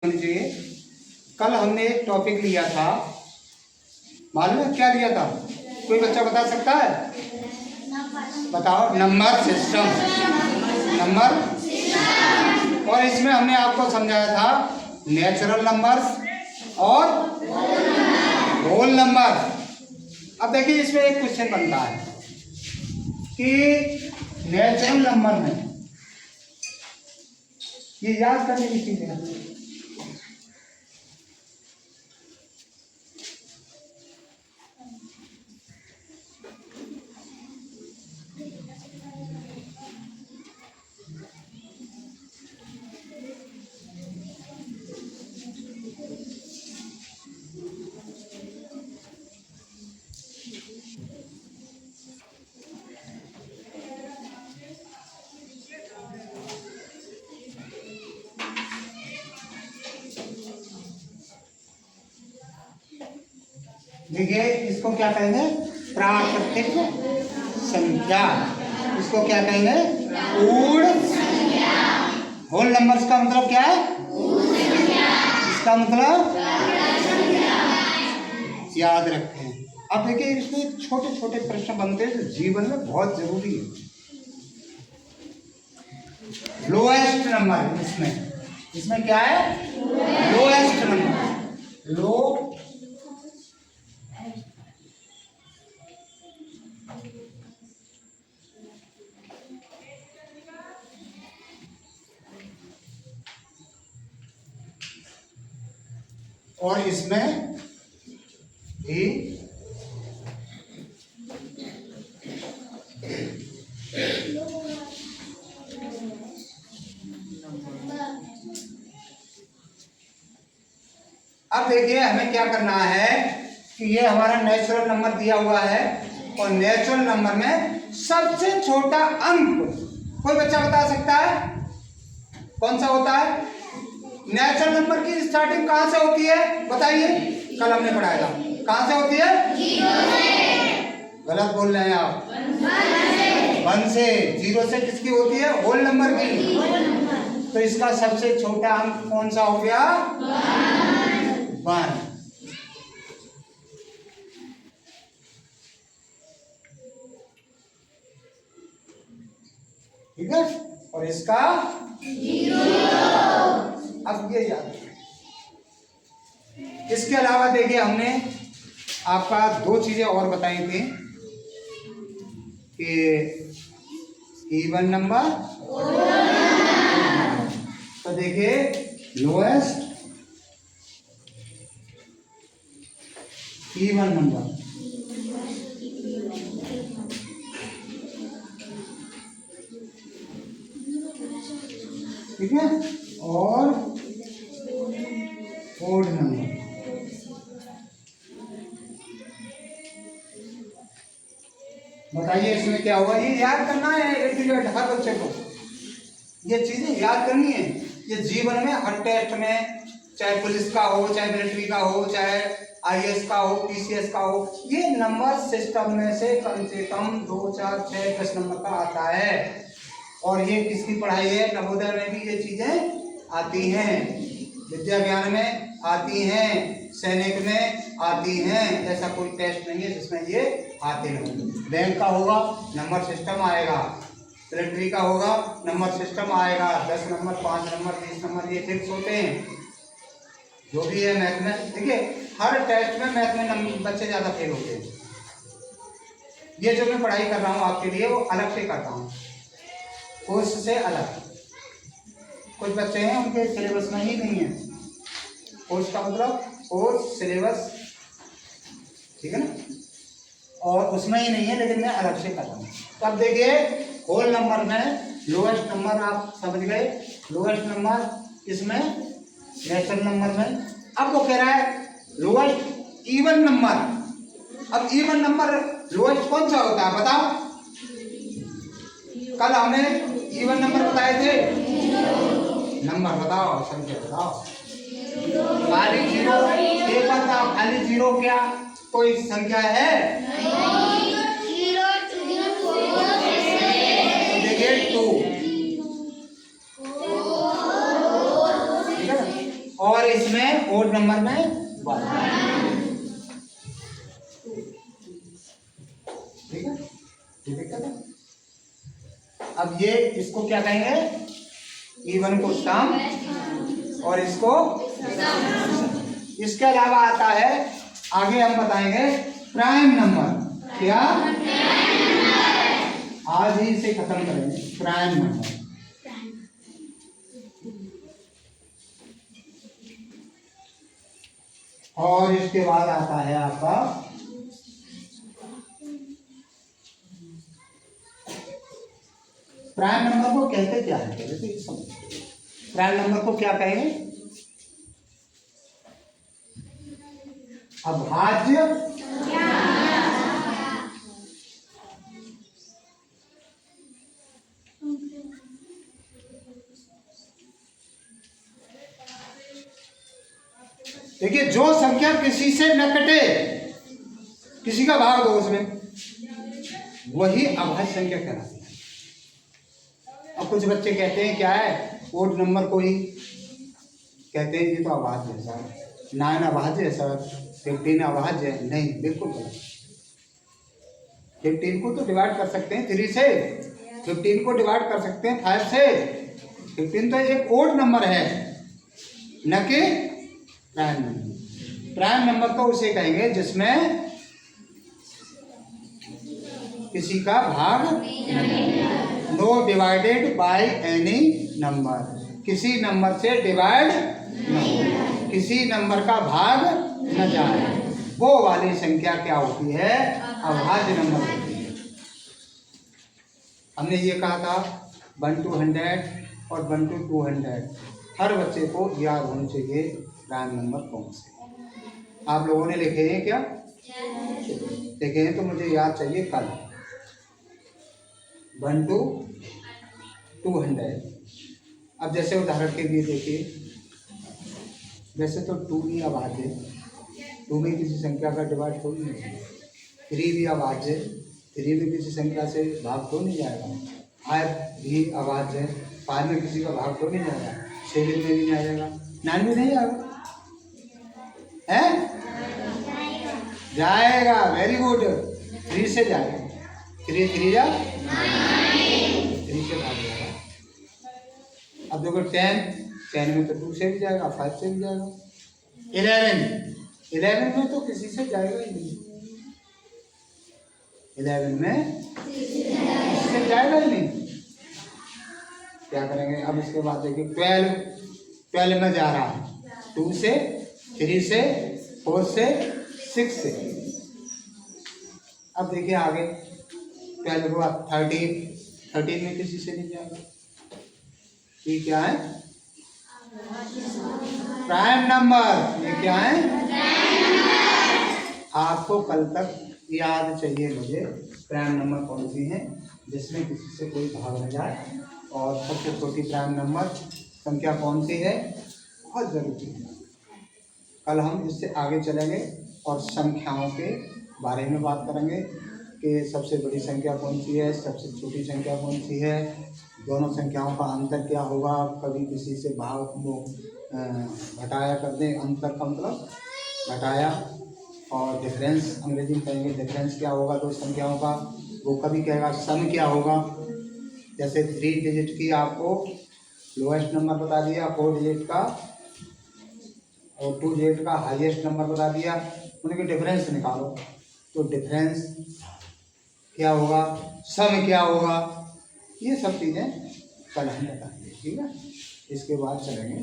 होनी चाहिए। कल हमने एक टॉपिक लिया था, मालूम है क्या लिया था? कोई बच्चा बता सकता है? बताओ। Number system. नंबर, और इसमें हमने आपको समझाया था नेचुरल नंबर्स और होल नंबर। अब देखिए इसमें एक क्वेश्चन बनता है कि नेचुरल नंबर में, ये याद करने की चीज है। देखिए इसको क्या कहेंगे? प्राकृतिक संख्या। इसको क्या कहेंगे? पूर्ण संख्या। होल नंबर्स का मतलब क्या है? इसका मतलब याद रखें। अब देखिए इसमें छोटे छोटे प्रश्न बनते हैं जो जीवन में बहुत जरूरी है। लोएस्ट नंबर, इसमें क्या है? Lowest number. लो और इसमें भी अब देखिए हमें क्या करना है कि ये हमारा नेचुरल नंबर दिया हुआ है और नेचुरल नंबर में सबसे छोटा अंक कोई बच्चा बता सकता है कौन सा होता है? नेचुरल नंबर की स्टार्टिंग कहां से होती है बताइए? कल हमने पढ़ाया था। कहां से होती है? जीरो से। गलत बोल रहे हैं आप। 1 से। 0 से किसकी होती है? होल नंबर की। तो इसका सबसे छोटा अंक कौन सा हो गया? 1। ठीक है, और इसका 0। अब ये याद रखें। इसके अलावा देखिए हमने आपका 2 चीजें और बताई थी कि इवन नंबर, तो देखिए लोएस्ट इवन नंबर, ठीक है, और ओड नंबर। बताइए इसमें क्या हुआ? ये याद करना है हर बच्चे को, ये चीजें याद करनी है। ये जीवन में हर टेस्ट में, चाहे पुलिस का हो, चाहे मिलिट्री का हो, चाहे आईएएस का हो, पीसीएस का हो, ये नंबर सिस्टम में से कम 2, 4, 6, 10 नंबर का आता है। और ये किसकी पढ़ाई है? नवोदय में भी ये चीजें आती हैं, विद्या ज्ञान में आती हैं, सैनिक में आती हैं। ऐसा कोई टेस्ट नहीं है जिसमें ये आते नहीं। बैंक का होगा नंबर सिस्टम आएगा, मिलिट्री का होगा नंबर सिस्टम आएगा। 10 नंबर, 5 नंबर, 20 नंबर ये फिक्स होते हैं। जो भी है मैथ में, देखिए हर टेस्ट में मैथ में बच्चे ज्यादा फेल होते हैं। ये जो मैं पढ़ाई कर रहा हूँ आपके लिए वो अलग से करता हूँ, कोर्स से अलग। कुछ बच्चे हैं उनके सिलेबस में ही नहीं है। कोर्स का मतलब कोर्स सिलेबस, ठीक है ना, और उसमें ही नहीं है, लेकिन मैं अलग से कर रहा हूँ। तो अब देखिए होल नंबर में लोएस्ट नंबर आप समझ गए। लोएस्ट नंबर इसमें नेचुरल नंबर में। अब वो कह रहा है लोएस्ट इवन नंबर। अब इवन नंबर लोएस्ट कौन सा होता है बताओ? कल हमने इवन नंबर बताए थे। नंबर बताओ, संख्या बताओ। खाली 0 एक बताओ, खाली 0 क्या कोई संख्या है? देखिए 2, ठीक है, और और इसमें ओड नंबर में 1। ठीक है, ये दिक्कत है। अब ये इसको क्या कहेंगे, इवन को सम और इसको। इसके अलावा आता है, आगे हम बताएंगे प्राइम नंबर। क्या, आज ही इसे खत्म करेंगे, प्राइम नंबर। और इसके बाद आता है आपका प्राइम नंबर को कहते क्या है, पहले तो ये समझो प्राइम नंबर को क्या कहेंगे, अभाज्य। देखिए, जो संख्या किसी से न कटे, किसी का भाग दो उसमें, वही अभाज्य संख्या कहलाती है। अब कुछ बच्चे कहते हैं क्या है, ओड नंबर को ही कहते हैं ये तो अभाज्य है सर, 9 अभाज्य है सर, 15 अभाज्य है। नहीं, बिल्कुल गलत। 15 को तो डिवाइड कर सकते हैं 3 से, 15 को डिवाइड कर सकते हैं 5 से। 15 तो एक ओड नंबर है, न कि प्राइम नंबर। प्राइम नंबर तो उसे कहेंगे जिसमें किसी का भाग no divided by any number, किसी नंबर से डिवाइड न हो, किसी नंबर का भाग न जाए, वो वाली संख्या क्या होती है, अभाज्य नंबर होती है। हमने ये कहा था 1 to 100 और 1 to 200, हर बच्चे को याद होने चाहिए प्राइम नंबर कौन से। आप लोगों ने लिखे हैं क्या, लिखे हैं तो मुझे याद चाहिए कल। 1 to 200। अब जैसे उदाहरण के लिए देखिए, वैसे तो 2 भी अभाज्य है, 2 में किसी संख्या का डिवाइड थोड़ी नहीं है। 3 भी अभाज्य है, 3 भी किसी संख्या से भाग तो नहीं जाएगा। 5 भी अभाज्य है, 5 में किसी का भाग तो नहीं जाएगा। 6 में भी नहीं आ जाएगा, 9 में नहीं आएगा, है जाएगा। वेरी गुड, 3 से जाएगा, 3 3 जा 3 से भाग जाएगा। अब देखो 10 में तो 2 से भी जाएगा, 5 से भी जाएगा। 11 में तो किसी से जाएगा ही नहीं, 11 में किसी से जाएगा ही नहीं। क्या करेंगे, अब इसके बाद देखिए 12 में जा रहा है, 2 से, 3 से, 4 से, 6 से। अब देखिए आगे 12 के बाद 13 में किसी से नहीं जाएगा। ये क्या है, प्राइम नंबर। ये क्या है, आपको कल तक याद चाहिए मुझे प्राइम नंबर कौन सी है जिसमें किसी से कोई भाग न जाए, और सबसे छोटी प्राइम नंबर संख्या कौन सी है, बहुत जरूरी है। कल हम इससे आगे चलेंगे और संख्याओं के बारे में बात करेंगे कि सबसे बड़ी संख्या कौन सी है, सबसे छोटी संख्या कौन सी है, दोनों संख्याओं का अंतर क्या होगा, कभी किसी से भाग को घटाया कर दें, अंतर का मतलब घटाया, और डिफरेंस अंग्रेजी में कहेंगे डिफरेंस क्या होगा दो संख्याओं का, वो कभी कहेगा सम क्या होगा। जैसे 3 डिजिट की आपको लोएस्ट नंबर बता दिया, 4 डिजिट का और 2 डिजिट का हाईएस्ट नंबर बता दिया, उनके डिफरेंस निकालो, तो डिफरेंस क्या होगा, सम क्या होगा, ये सब चीज़ें कल हम बताएंगे। ठीक है, इसके बाद चलेंगे